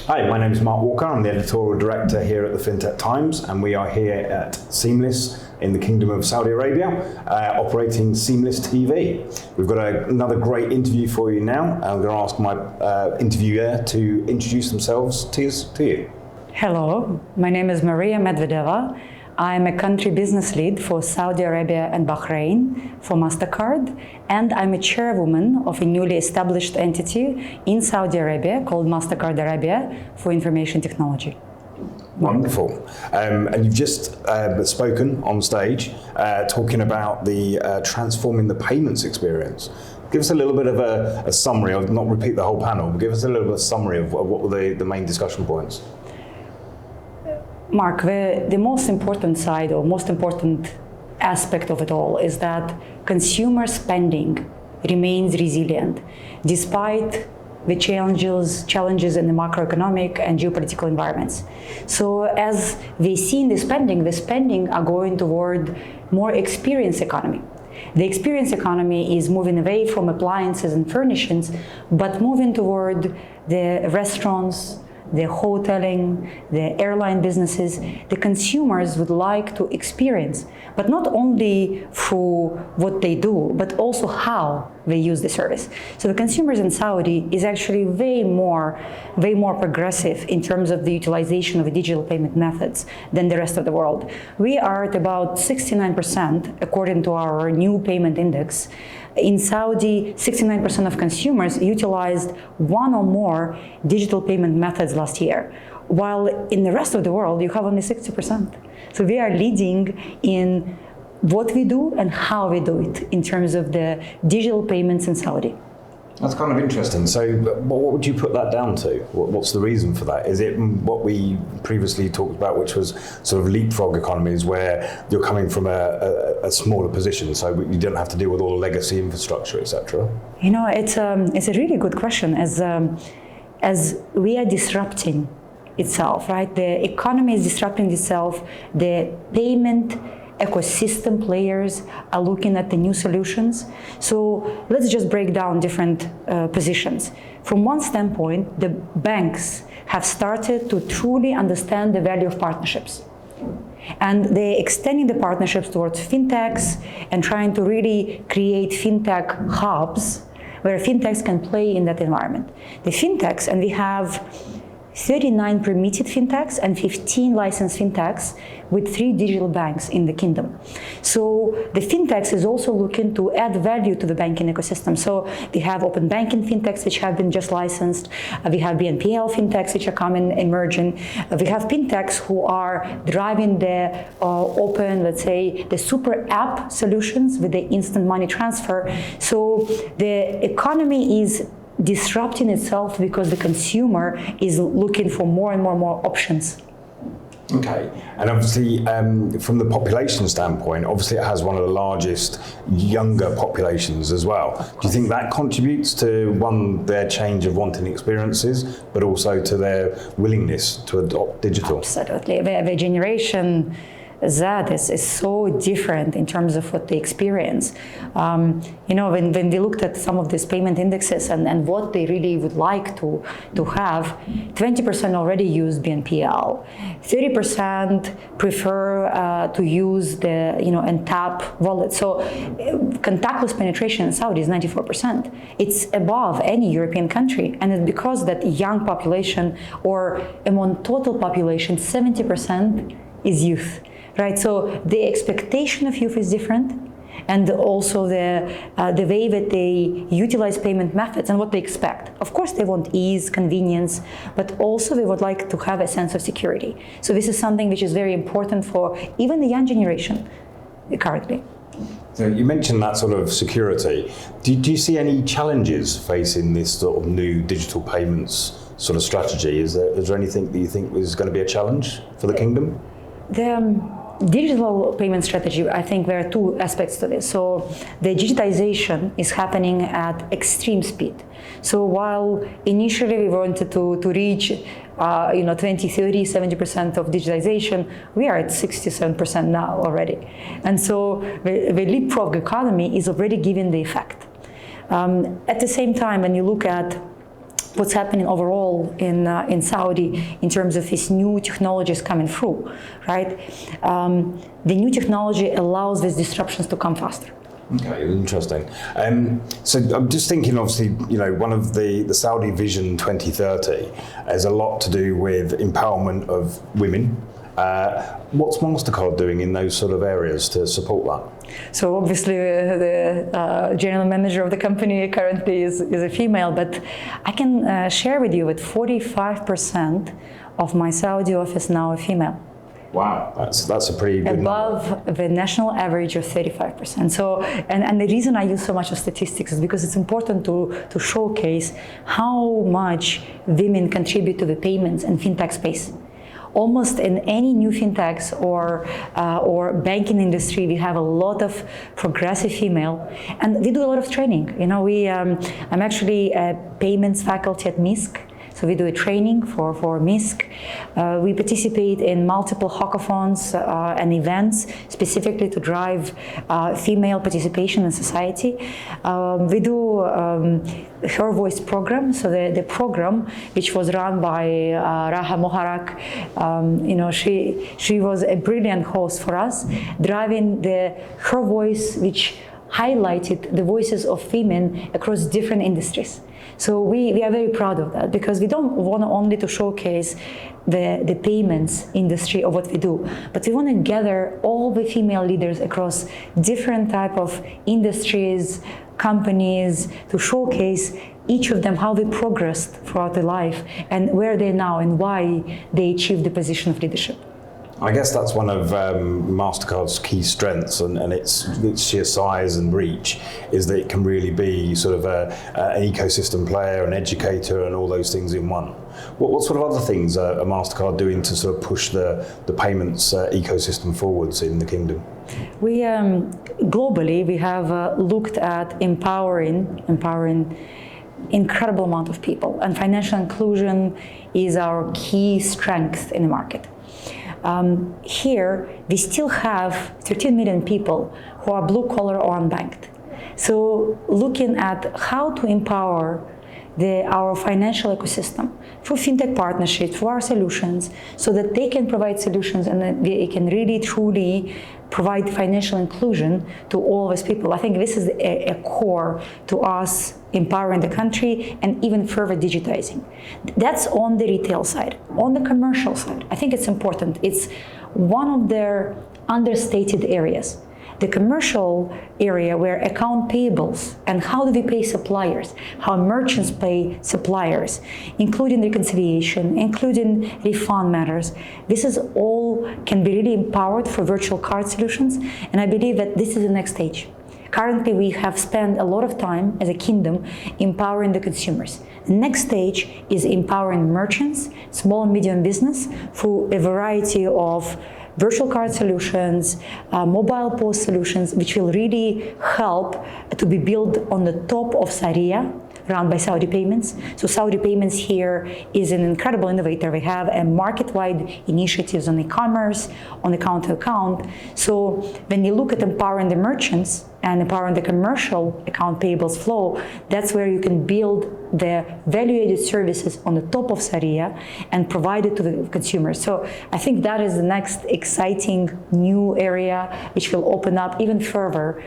Hi, my name is Mark Walker. I'm the editorial director here at the Fintech Times, and we are here at Seamless in the Kingdom of Saudi Arabia, operating Seamless TV. We've got another great interview for you now. I'm going to ask my interviewer to introduce themselves to you. Hello, my name is Maria Medvedeva. I'm a country business lead for Saudi Arabia and Bahrain for Mastercard, and I'm a chairwoman of a newly established entity in Saudi Arabia called Mastercard Arabia for Information Technology. Wonderful. And you've just spoken on stage talking about the transforming the payments experience. Give us a little bit of a summary. I'll not repeat the whole panel, but give us a little bit of a summary of what were the main discussion points. Mark, the most important side or most important aspect of it all is that consumer spending remains resilient despite the challenges in the macroeconomic and geopolitical environments. So as they see in the spending are going toward more experience economy. The experience economy is moving away from appliances and furnishings, but moving toward the restaurants, the hoteling, the airline businesses. The consumers would like to experience, but not only through what they do, but also how they use the service. So the consumers in Saudi is actually way more progressive in terms of the utilization of the digital payment methods than the rest of the world. We are at about 69% according to our new payment index. In Saudi, 69% of consumers utilized one or more digital payment methods last year, while in the rest of the world, you have only 60%. So we are leading in what we do and how we do it in terms of the digital payments in Saudi. That's kind of interesting. So what would you put that down to? What's the reason for that? Is it what we previously talked about, which was sort of leapfrog economies where you're coming from a smaller position, so you don't have to deal with all the legacy infrastructure, etc.? You know, it's a really good question. As we are disrupting itself, right? The economy is disrupting itself. The payment ecosystem players are looking at the new solutions. So let's just break down different positions. From one standpoint, the banks have started to truly understand the value of partnerships. And they're extending the partnerships towards fintechs and trying to really create fintech hubs where fintechs can play in that environment. The fintechs, and we have 39 permitted fintechs and 15 licensed fintechs with 3 digital banks in the kingdom. So the fintechs is also looking to add value to the banking ecosystem. So we have open banking fintechs which have been just licensed. We have BNPL fintechs which are coming, emerging. We have fintechs who are driving the open, let's say, the super app solutions with the instant money transfer. So the economy is disrupting itself because the consumer is looking for more and more options. Okay, and obviously from the population standpoint, obviously it has one of the largest younger populations as well. Do you think that contributes to, one, their change of wanting experiences, but also to their willingness to adopt digital? Absolutely. The generation Z is so different in terms of what they experience. You know, when we looked at some of these payment indexes and what they really would like to have, 20% already use BNPL, 30% prefer to use the, and tap wallet. So contactless penetration in Saudi is 94%. It's above any European country, and it's because that young population, or among total population, 70% is youth. Right, so the expectation of youth is different, and also the way that they utilize payment methods and what they expect. Of course, they want ease, convenience, but also they would like to have a sense of security. So this is something which is very important for even the young generation currently. So you mentioned that sort of security. Do you see any challenges facing this sort of new digital payments sort of strategy? Is there anything that you think is going to be a challenge for the kingdom? The digital payment strategy, I think there are 2 aspects to this. So the digitization is happening at extreme speed. So while initially we wanted to reach 20, 30, 70% of digitization, we are at 67% now already. And so the leapfrog economy is already giving the effect. At the same time, when you look at what's happening overall in Saudi in terms of these new technologies coming through, right? The new technology allows these disruptions to come faster. Okay, interesting. So I'm just thinking, obviously, one of the Saudi Vision 2030 has a lot to do with empowerment of women. What's Mastercard doing in those sort of areas to support that? So obviously the general manager of the company currently is a female, but I can share with you that 45% of my Saudi office now are female. Wow, that's a pretty good above number. The national average of 35%. So, and the reason I use so much of statistics is because it's important to showcase how much women contribute to the payments and fintech space. Almost in any new fintechs or banking industry, we have a lot of progressive female, and we do a lot of training. I'm actually a payments faculty at MISC. So we do a training for MISC. We participate in multiple hackathons and events specifically to drive female participation in society. We do Her Voice program. So the program, which was run by Raha Moharak, she was a brilliant host for us, driving Her Voice, which highlighted the voices of women across different industries. So we are very proud of that, because we don't want only to showcase the payments industry of what we do, but we want to gather all the female leaders across different type of industries, companies, to showcase each of them how they progressed throughout their life and where they're now and why they achieved the position of leadership. I guess that's one of Mastercard's key strengths, and its sheer size and reach is that it can really be sort of an ecosystem player, an educator, and all those things in one. What sort of other things are Mastercard doing to sort of push the payments ecosystem forwards in the kingdom? We globally we have looked at empowering incredible amount of people, and financial inclusion is our key strength in the market. Here, we still have 13 million people who are blue collar or unbanked. So looking at how to empower our financial ecosystem through fintech partnerships, through our solutions, so that they can provide solutions and that they can really truly provide financial inclusion to all of us people. I think this is a core to us empowering the country and even further digitizing. That's on the retail side. On the commercial side, I think it's important. It's one of their understated areas. The commercial area where account payables and how do we pay suppliers, how merchants pay suppliers, including reconciliation, including refund matters. This is all can be really empowered for virtual card solutions, and I believe that this is the next stage. Currently, we have spent a lot of time as a kingdom empowering the consumers. The next stage is empowering merchants, small and medium business through a variety of virtual card solutions, mobile POS solutions, which will really help to be built on the top of Sharia, run by Saudi Payments. So Saudi Payments here is an incredible innovator. We have a market-wide initiatives on e-commerce, on account-to-account. So when you look at empowering the merchants and empowering the commercial account payables flow, that's where you can build the value-added services on the top of Sharia and provide it to the consumers. So I think that is the next exciting new area which will open up even further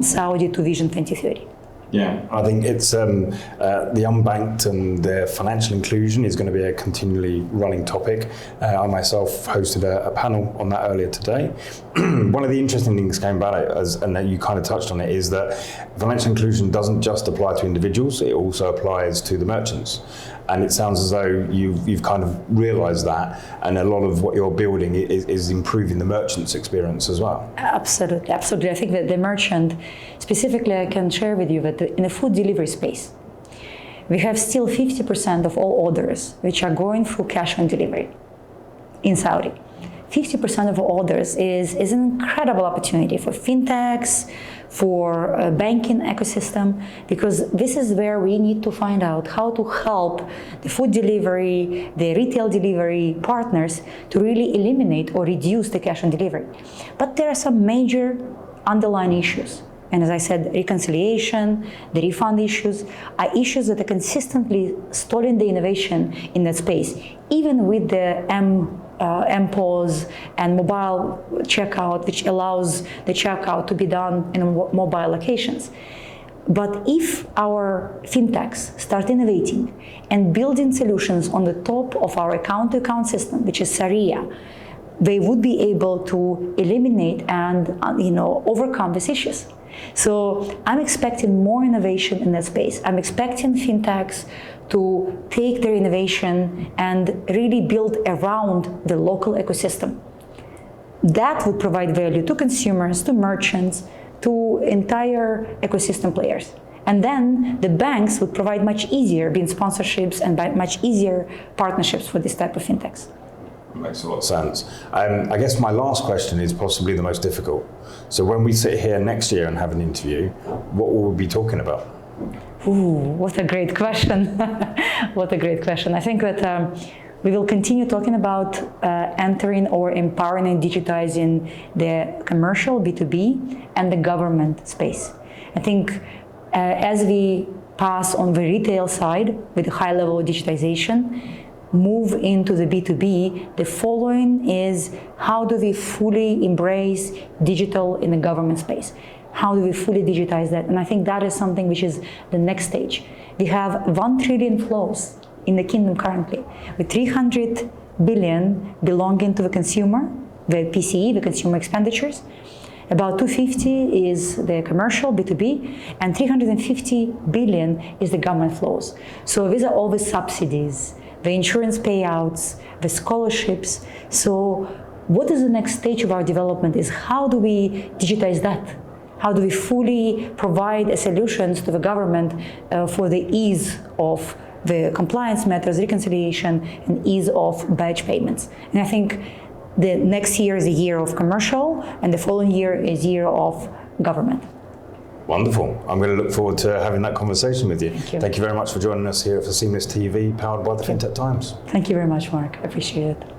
Saudi to Vision 2030. Yeah, I think it's the unbanked and their financial inclusion is going to be a continually running topic. I myself hosted a panel on that earlier today. One of the interesting things came about it, and you kind of touched on it, is that financial inclusion doesn't just apply to individuals, it also applies to the merchants. And it sounds as though you've kind of realised that, and a lot of what you're building is improving the merchant's experience as well. Absolutely, absolutely. I think that the merchant, specifically, I can share with you that in the food delivery space, we have still 50% of all orders which are going through cash on delivery in Saudi. 50% of orders is an incredible opportunity for fintechs, for a banking ecosystem, because this is where we need to find out how to help the food delivery, the retail delivery partners to really eliminate or reduce the cash on delivery. But there are some major underlying issues. and as I said, reconciliation, the refund issues are issues that are consistently stalling the innovation in that space, even with the MPOS and mobile checkout, which allows the checkout to be done in mobile locations. But if our fintechs start innovating and building solutions on the top of our account-to-account system, which is Sharia, they would be able to eliminate and overcome these issues. So I'm expecting more innovation in that space. I'm expecting fintechs to take their innovation and really build around the local ecosystem. That would provide value to consumers, to merchants, to entire ecosystem players. And then the banks would provide much easier being sponsorships and much easier partnerships for this type of fintechs. Makes a lot of sense. I guess my last question is possibly the most difficult. So when we sit here next year and have an interview, what will we be talking about? Ooh, what a great question. What a great question. I think that we will continue talking about entering or empowering and digitizing the commercial B2B and the government space. I think as we pass on the retail side with a high level of digitization, move into the B2B, the following is how do we fully embrace digital in the government space? How do we fully digitize that? And I think that is something which is the next stage. We have 1 trillion flows in the kingdom currently, with 300 billion belonging to the consumer, the PCE, the consumer expenditures. About 250 is the commercial, B2B, and 350 billion is the government flows. So these are all the subsidies, the insurance payouts, the scholarships. So what is the next stage of our development is how do we digitize that? How do we fully provide solutions to the government for the ease of the compliance matters, reconciliation, and ease of batch payments? And I think the next year is a year of commercial, and the following year is year of government. Wonderful. I'm going to look forward to having that conversation with you. Thank you. Thank you very much for joining us here for Seamless TV, powered by the Fintech Times. Thank you very much, Mark. I appreciate it.